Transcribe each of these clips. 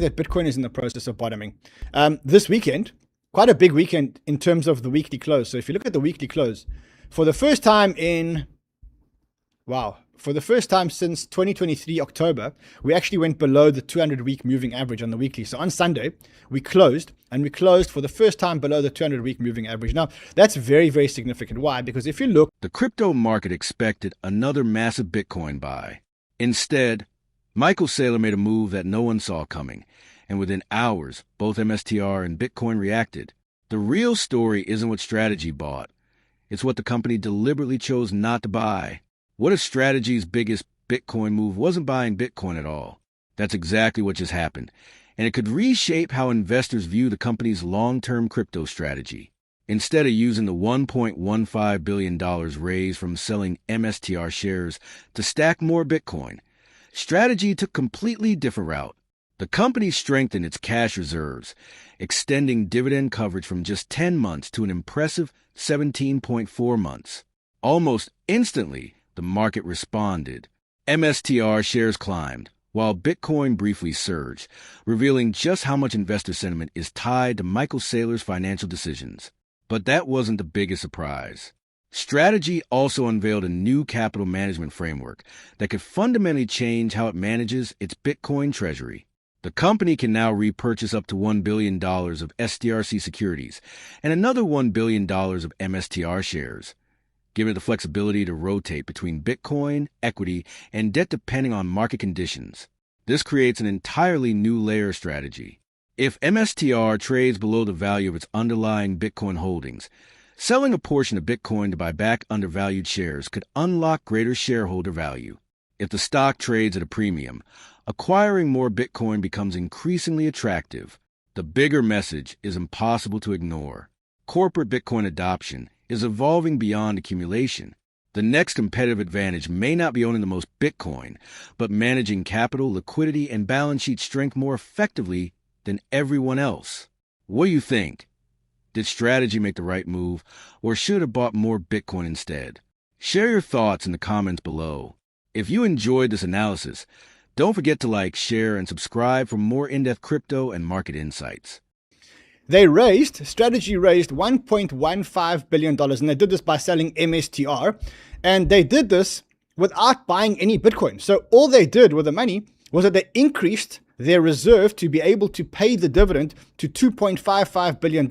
that Bitcoin is in the process of bottoming. This weekend, quite a big weekend in terms of the weekly close. So if you look at the weekly close, for the first time since 2023 October, we actually went below the 200-week moving average on the weekly. So on Sunday, we closed for the first time below the 200-week moving average. Now, that's very, very significant. Why? Because if you look, the crypto market expected another massive Bitcoin buy. Instead, Michael Saylor made a move that no one saw coming, and within hours, both MSTR and Bitcoin reacted. The real story isn't what Strategy bought. It's what the company deliberately chose not to buy. What if Strategy's biggest Bitcoin move wasn't buying Bitcoin at all? That's exactly what just happened, and it could reshape how investors view the company's long-term crypto strategy. Instead of using the $1.15 billion raised from selling MSTR shares to stack more Bitcoin, Strategy took a completely different route. The company strengthened its cash reserves, extending dividend coverage from just 10 months to an impressive 17.4 months. Almost instantly, the market responded. MSTR shares climbed, while Bitcoin briefly surged, revealing just how much investor sentiment is tied to Michael Saylor's financial decisions. But that wasn't the biggest surprise. Strategy also unveiled a new capital management framework that could fundamentally change how it manages its Bitcoin treasury. The company can now repurchase up to $1 billion of STRC securities and another $1 billion of MSTR shares, giving it the flexibility to rotate between Bitcoin, equity, and debt depending on market conditions. This creates an entirely new layer of strategy. If MSTR trades below the value of its underlying Bitcoin holdings, selling a portion of Bitcoin to buy back undervalued shares could unlock greater shareholder value. If the stock trades at a premium, acquiring more Bitcoin becomes increasingly attractive. The bigger message is impossible to ignore. Corporate Bitcoin adoption is evolving beyond accumulation. The next competitive advantage may not be owning the most Bitcoin, but managing capital, liquidity, and balance sheet strength more effectively than everyone else. What do you think? Did Strategy make the right move, or should it have bought more Bitcoin instead? Share your thoughts in the comments below. If you enjoyed this analysis, don't forget to like, share, and subscribe for more in-depth crypto and market insights. Strategy raised $1.15 billion, and they did this by selling MSTR, and they did this without buying any Bitcoin. So all they did with the money was that they increased their reserve to be able to pay the dividend to $2.55 billion,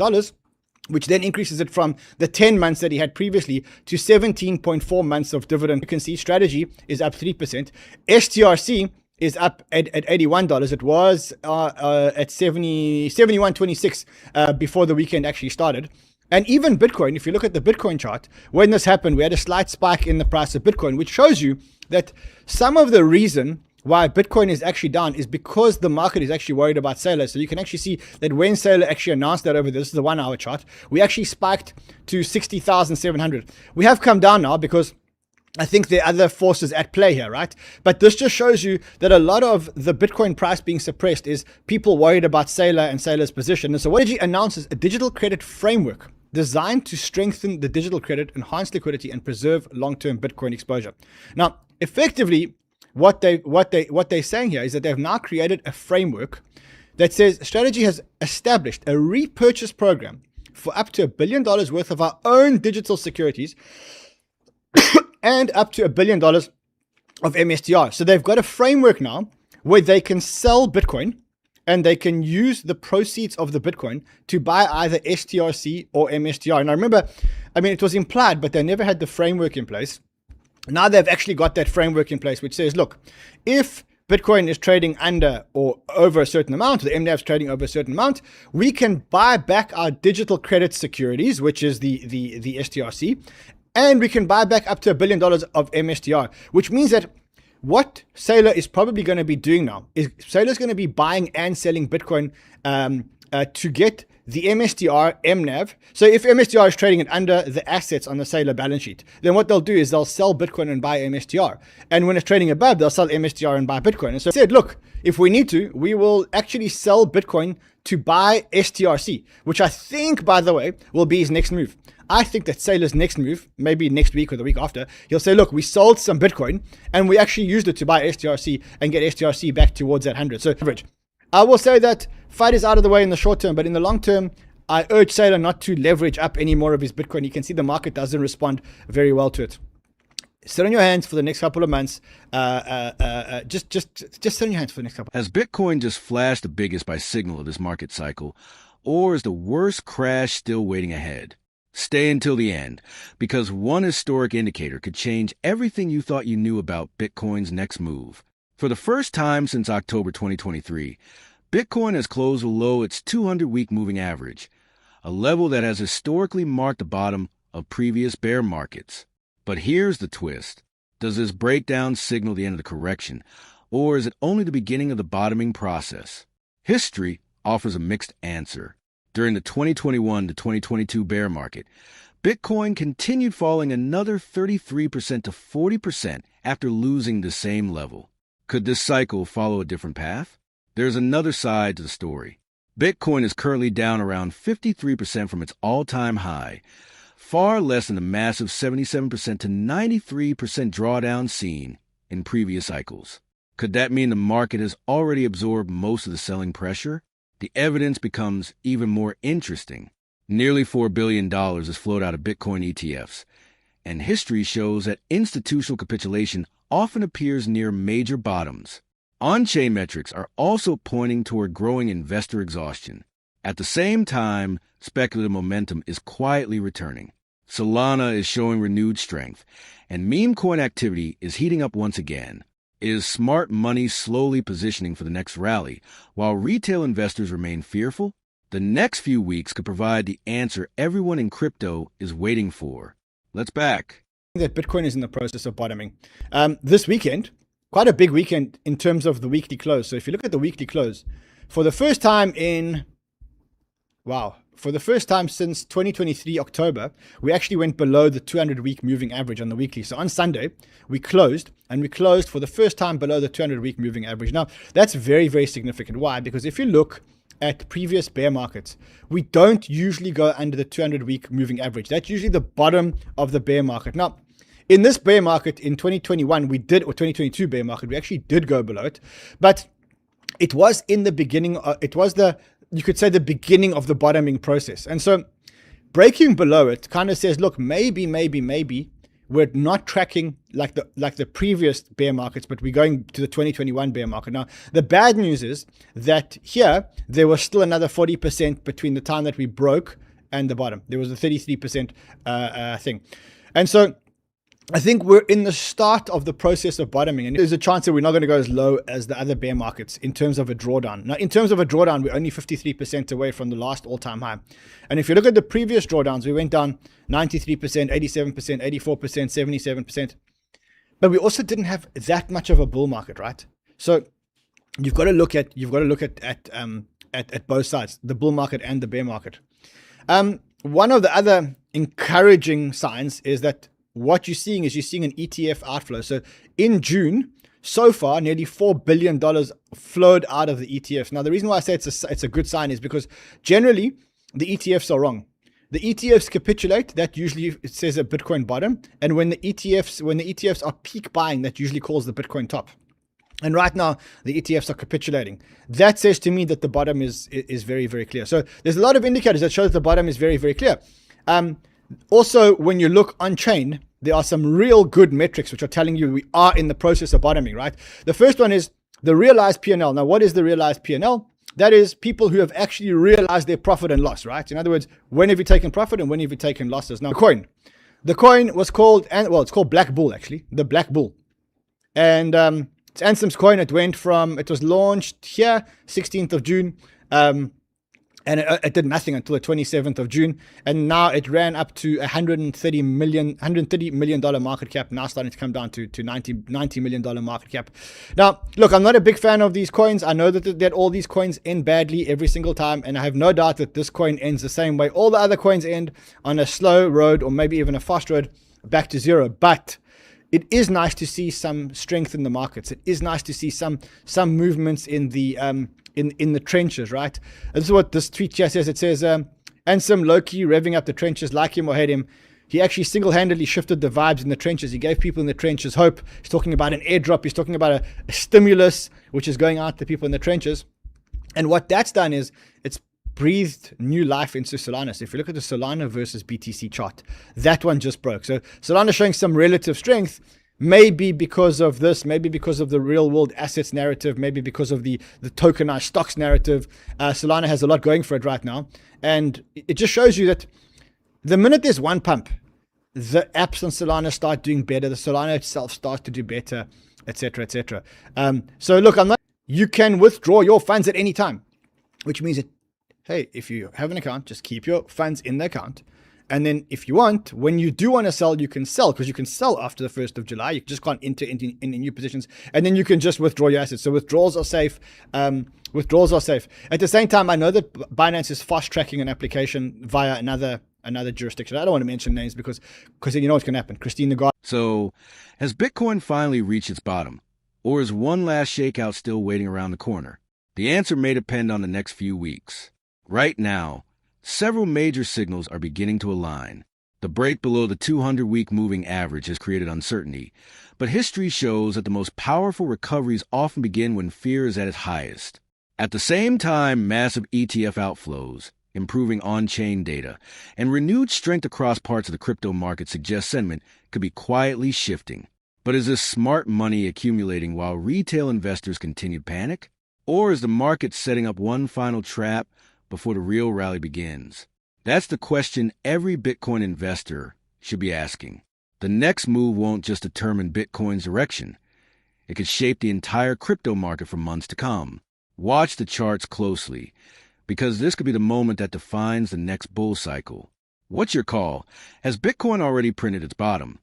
which then increases it from the 10 months that he had previously to 17.4 months of dividend. You can see Strategy is up 3%. STRC is up at $81. It was at 71.26 before the weekend actually started. And even Bitcoin, if you look at the Bitcoin chart, when this happened, we had a slight spike in the price of Bitcoin, which shows you that some of the reason why Bitcoin is actually down is because the market is actually worried about Saylor. So you can actually see that when Saylor actually announced that over this is the 1 hour chart, we actually spiked to 60,700. We have come down now because I think there are other forces at play here, right? But this just shows you that a lot of the Bitcoin price being suppressed is people worried about Saylor and Saylor's position. And so what he announces a digital credit framework designed to strengthen the digital credit, enhance liquidity, and preserve long-term Bitcoin exposure. Now, effectively, what they're saying here is that they've now created a framework that says Strategy has established a repurchase program for up to $1 billion worth of our own digital securities and up to $1 billion of MSTR. So they've got a framework now where they can sell Bitcoin and they can use the proceeds of the Bitcoin to buy either STRC or MSTR. And I remember, it was implied, but they never had the framework in place. Now they've actually got that framework in place, which says, look, if Bitcoin is trading under or over a certain amount, or the MNAV is trading over a certain amount, we can buy back our digital credit securities, which is the STRC, and we can buy back up to $1 billion of MSTR, which means that what Saylor is probably going to be doing now is Saylor's going to be buying and selling Bitcoin to get the MSTR MNAV. So if MSTR is trading it under the assets on the Saylor balance sheet, then what they'll do is they'll sell Bitcoin and buy MSTR. And when it's trading above, they'll sell MSTR and buy Bitcoin. And so they said, look, if we need to, we will actually sell Bitcoin to buy STRC, which I think, by the way, will be his next move. I think that Saylor's next move, maybe next week or the week after, he'll say, look, we sold some Bitcoin and we actually used it to buy STRC and get STRC back towards that 100. So average. I will say that FUD is out of the way in the short term, but in the long term, I urge Saylor not to leverage up any more of his Bitcoin. You can see the market doesn't respond very well to it. Sit on your hands for the next couple of months. Just sit on your hands for the next couple. Has Bitcoin just flashed the biggest by signal of this market cycle, or is the worst crash still waiting ahead? Stay until the end, because one historic indicator could change everything you thought you knew about Bitcoin's next move. For the first time since October 2023, Bitcoin has closed below its 200-week moving average, a level that has historically marked the bottom of previous bear markets. But here's the twist. Does this breakdown signal the end of the correction, or is it only the beginning of the bottoming process? History offers a mixed answer. During the 2021 to 2022 bear market, Bitcoin continued falling another 33% to 40% after losing the same level. Could this cycle follow a different path? There's another side to the story. Bitcoin is currently down around 53% from its all-time high, far less than the massive 77% to 93% drawdown seen in previous cycles. Could that mean the market has already absorbed most of the selling pressure? The evidence becomes even more interesting. Nearly $4 billion has flowed out of Bitcoin ETFs, and history shows that institutional capitulation often appears near major bottoms. On-chain metrics are also pointing toward growing investor exhaustion. At the same time, speculative momentum is quietly returning. Solana is showing renewed strength, and meme coin activity is heating up once again. Is smart money slowly positioning for the next rally, while retail investors remain fearful? The next few weeks could provide the answer everyone in crypto is waiting for. Let's back. That Bitcoin is in the process of bottoming. This weekend, quite a big weekend in terms of the weekly close. So if you look at the weekly close, for the first time since 2023 October, we actually went below the 200-week moving average on the weekly. So on Sunday, we closed for the first time below the 200-week moving average. Now, that's very, very significant. Why? Because if you look at previous bear markets, we don't usually go under the 200-week moving average. That's usually the bottom of the bear market. Now, in this bear market in 2021, or 2022 bear market, we actually did go below it, but it was in the beginning. You could say the beginning of the bottoming process. And so breaking below it kind of says, look, maybe we're not tracking like the previous bear markets, but we're going to the 2021 bear market. Now, the bad news is that here, there was still another 40% between the time that we broke and the bottom. There was a 33% thing. And so I think we're in the start of the process of bottoming, and there's a chance that we're not going to go as low as the other bear markets in terms of a drawdown. Now, in terms of a drawdown, we're only 53% away from the last all-time high. And if you look at the previous drawdowns, we went down 93%, 87%, 84%, 77%. But we also didn't have that much of a bull market, right? So you've got to look at both sides, the bull market and the bear market. One of the other encouraging signs is that what you're seeing an ETF outflow. So in June, so far, nearly $4 billion flowed out of the ETFs. Now, the reason why I say it's a good sign is because generally the ETFs are wrong. The ETFs capitulate, that usually it says a Bitcoin bottom. And when the ETFs are peak buying, that usually calls the Bitcoin top. And right now, the ETFs are capitulating. That says to me that the bottom is very, very clear. So there's a lot of indicators that show that the bottom is very, very clear. Also, when you look on chain, there are some real good metrics which are telling you we are in the process of bottoming, right? The first one is the realized P&L. Now, what is the realized P&L? That is people who have actually realized their profit and loss, right? In other words, when have you taken profit and when have you taken losses? Now, the coin was called, it's called Black Bull, actually, the Black Bull. And it's Ansem's coin. It was launched here, 16th of June. And it did nothing until the 27th of June. And now it ran up to $130 million market cap, now starting to come down to $90 million market cap. Now, look, I'm not a big fan of these coins. I know that all these coins end badly every single time. And I have no doubt that this coin ends the same way. All the other coins end on a slow road or maybe even a fast road back to zero. But it is nice to see some strength in the markets. It is nice to see some movements in the in the trenches, right? And this is what this tweet here says. It says, Ansem low-key revving up the trenches, like him or hate him. He actually single-handedly shifted the vibes in the trenches. He gave people in the trenches hope. He's talking about an airdrop. He's talking about a stimulus, which is going out to people in the trenches. And what that's done is it's breathed new life into Solana. So if you look at the Solana versus BTC chart, that one just broke. So Solana showing some relative strength, maybe because of this, maybe because of the real world assets narrative, maybe because of the tokenized stocks narrative. Solana has a lot going for it right now. And it just shows you that the minute there's one pump, the apps on Solana start doing better, the Solana itself starts to do better, etc., etc. So look, you can withdraw your funds at any time, which means that, hey, if you have an account, just keep your funds in the account. And then if you want, when you do want to sell, you can sell, because you can sell after the 1st of July. You just can't enter into any new positions. And then you can just withdraw your assets. So withdrawals are safe. Withdrawals are safe. At the same time, I know that Binance is fast tracking an application via another jurisdiction. I don't want to mention names because you know what's going to happen. Christine Lagarde. So, has Bitcoin finally reached its bottom? Or is one last shakeout still waiting around the corner? The answer may depend on the next few weeks. Right now, several major signals are beginning to align. The break below the 200-week moving average has created uncertainty, but history shows that the most powerful recoveries often begin when fear is at its highest. At the same time, massive ETF outflows, improving on-chain data, and renewed strength across parts of the crypto market suggest sentiment could be quietly shifting. But is this smart money accumulating while retail investors continue to panic? Or is the market setting up one final trap before the real rally begins? That's the question every Bitcoin investor should be asking. The next move won't just determine Bitcoin's direction. It could shape the entire crypto market for months to come. Watch the charts closely, because this could be the moment that defines the next bull cycle. What's your call? Has Bitcoin already printed its bottom?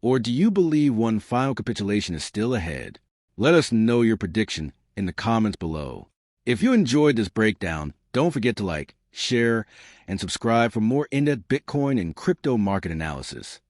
Or do you believe one final capitulation is still ahead? Let us know your prediction in the comments below. If you enjoyed this breakdown, don't forget to like, share, and subscribe for more in-depth Bitcoin and crypto market analysis.